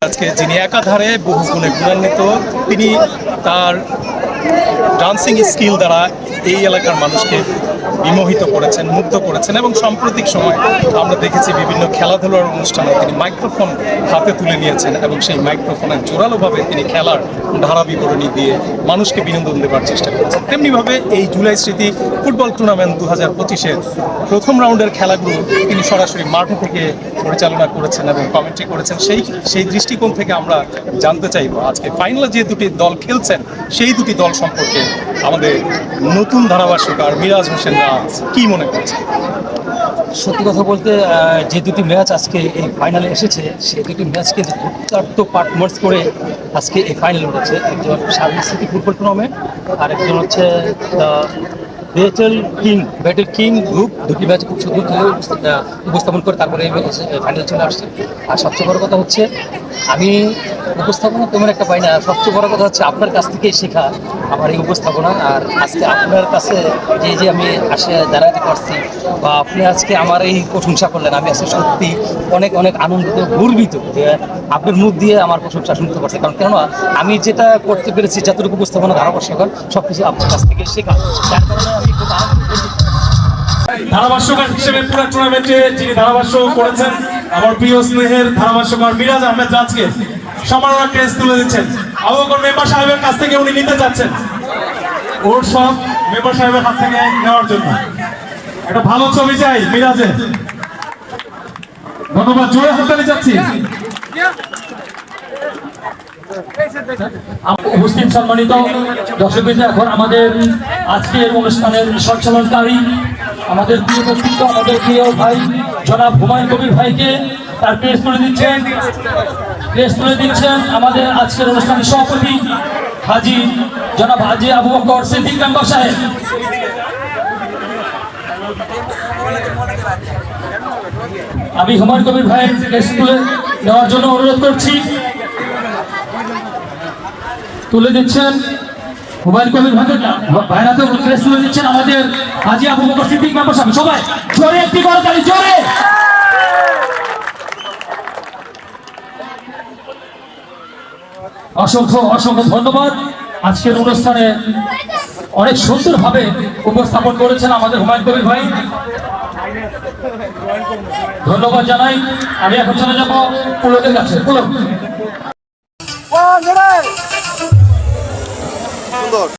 আজকে যিনি একাধারে বহু গুণে গুণান্বিত, তিনি তার ডান্সিং স্কিল দ্বারা এই এলাকার মানুষকে বিমোহিত করেছেন, মুগ্ধ করেছেন এবং সাম্প্রতিক সময় আমরা দেখেছি বিভিন্ন খেলাধুলার অনুষ্ঠানে তিনি মাইক্রোফোন হাতে তুলে নিয়েছেন এবং সেই মাইক্রোফোনের জোরালোভাবে তিনি খেলার ধারা বিবরণী দিয়ে মানুষকে বিনোদন দেওয়ার চেষ্টা করেছেন। তেমনিভাবে এই জুলাই স্মৃতি ফুটবল টুর্নামেন্ট 2025-এর প্রথম রাউন্ডের খেলাগুলো তিনি সরাসরি মাঠে থেকে পরিচালনা করেছেন এবং কমেন্ট্রি করেছেন। সেই দৃষ্টিকোণ থেকে আমরা জানতে চাইব আজকে ফাইনালে যে দুটি দল খেলছেন সেই দুটি দল সম্পর্কে আমাদের নতুন ধারাভাষ্যকার মিরাজ হোসেনরা কি মনে করছেন। সত্যি কথা বলতে যে দুটি ম্যাচ আজকে এই ফাইনালে এসেছে সেই দুটি ম্যাচকে দুর্দান্ত পারফরমেন্স করে আজকে এই ফাইনালে উঠেছে। একজন সার্ভিস সিটি ফুটবল টুর্নামেন্ট আর একজন হচ্ছে ব্যাটেল কিং গ্রুপ। দুটি ম্যাচ খুব সুন্দর খেলে উপস্থাপন করে তারপরে ফাইনাল চলে আসছে। আর সবচেয়ে বড় কথা হচ্ছে আমি উপস্থাপনা তেমন একটা পাই না, সবচেয়ে বড় কথা হচ্ছে আপনার কাছ থেকেই শেখা আমার এই উপস্থাপনা। আর আজকে আপনার কাছে যে আমি দাঁড়াতে পারছি বা আপনি আজকে আমার এই প্রশংসা করলেন, আমি আজকে সত্যি অনেক অনেক আনন্দিত, গর্বিত যে আপনার মুখ দিয়ে আমার প্রশংসা শুনতে পারছি। কারণ কেননা আমি যেটা করতে পেরেছি, যতটুকু উপস্থাপনা ধারাভাষ্যকার সব কিছু আপনার কাছ থেকে শেখা, যার কারণে আমি খুব আনন্দিত। ধারাভাষ্যকার হিসেবে পুরো টুর্নামেন্টে যিনি ধারাভাষ্য করেছেন আমার প্রিয় স্নেহের ধারাভাষ্যকার মিরাজ আহমেদ রাজকে সম্মাননা ক্রেস্ট তুলে দিচ্ছেন। আবু বকর মেম্বার সাহেবের কাছ থেকে উনি নিতে যাচ্ছেন ওর সব মেম্বার সাহেবের হাত থেকে নেওয়ার জন্য। একটা ভালো ছবি চাই মিরাজের। ধন্যবাদ, জোরে হাততালি যাচ্ছি। উপস্থিত সম্মানিত দর্শকবৃন্দ, এখন আমাদের আজকের অনুষ্ঠানের সঞ্চালনকারী আমাদের প্রিয় ব্যক্তিত্ব, আমাদের প্রিয় ভাই জনাব হুমায়ুন কবির ভাইকে তার প্রেস তুলে দিচ্ছেন আমাদের আজকের অনুষ্ঠানের সভাপতি জনাব হাজি আবু বকর সিদ্দিক মেম্বার সাহেব। আমি হুমায়ুন কবির ভাইয়ের প্রেস তুলে নেওয়ার জন্য অনুরোধ করছি। তুলে দিচ্ছেন হুমায়ুন কবির ভাইরাতে প্রেস তুলে দিচ্ছেন আমাদের হাজি আবু বকর সিদ্দিক মেম্বার সাহেব। সবাই জোরে একটি করতালি, জোরে। অসংখ্য অসংখ্য ধন্যবাদ। আজকের অনুষ্ঠানে অনেক সুন্দরভাবে উপস্থাপন করেছেন আমাদের হুমায়ুন কবির ভাই, ধন্যবাদ জানাই। আমি এখন চলে যাবো পুলকের কাছে। পুলক।